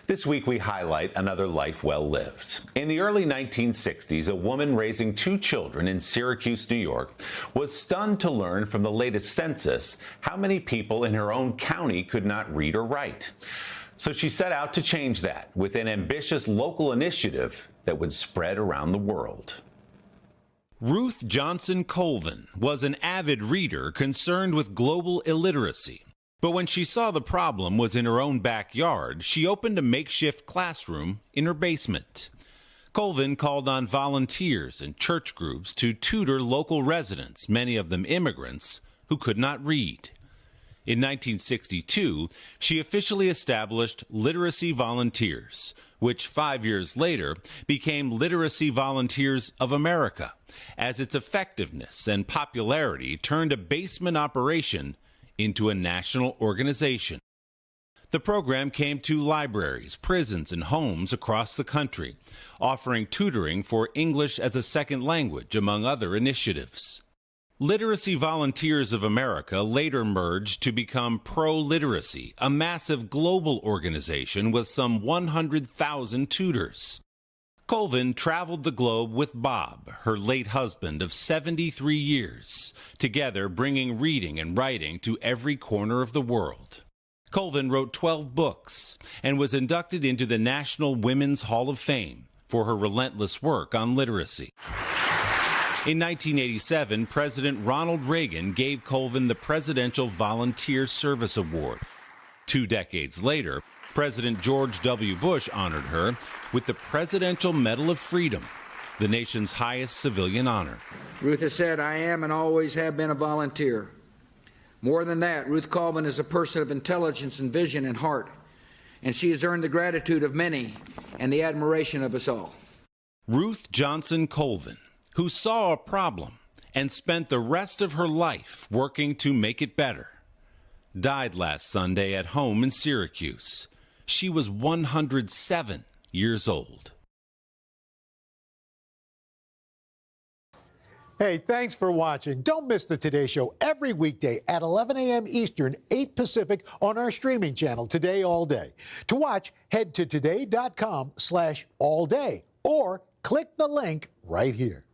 This week, we highlight another life well lived. In the early 1960s, a woman raising 2 children in Syracuse, New York, was stunned to learn from the latest census how many people in her own county could not read or write. So she set out to change that with an ambitious local initiative that would spread around the world. Ruth Johnson Colvin was an avid reader concerned with global illiteracy. But when she saw the problem was in her own backyard, she opened a makeshift classroom in her basement. Colvin called on volunteers and church groups to tutor local residents, many of them immigrants, who could not read. In 1962, she officially established Literacy Volunteers, which 5 years later became Literacy Volunteers of America, as its effectiveness and popularity turned a basement operation into a national organization. The program came to libraries, prisons, and homes across the country, offering tutoring for English as a second language, among other initiatives. Literacy Volunteers of America later merged to become ProLiteracy, a massive global organization with some 100,000 tutors. Colvin traveled the globe with Bob, her late husband of 73 years, together bringing reading and writing to every corner of the world. Colvin wrote 12 books and was inducted into the National Women's Hall of Fame for her relentless work on literacy. In 1987, President Ronald Reagan gave Colvin the Presidential Volunteer Service Award. 2 decades later, President George W. Bush honored her with the Presidential Medal of Freedom, the nation's highest civilian honor. Ruth has said, "I am and always have been a volunteer." More than that, Ruth Colvin is a person of intelligence and vision and heart, and she has earned the gratitude of many and the admiration of us all. Ruth Johnson Colvin, who saw a problem and spent the rest of her life working to make it better, died last Sunday at home in Syracuse. She was 107 years old. Hey, thanks for watching. Don't miss the Today Show every weekday at 11 a.m. Eastern, 8 Pacific on our streaming channel, Today All Day. To watch, head to today.com/allday or click the link right here.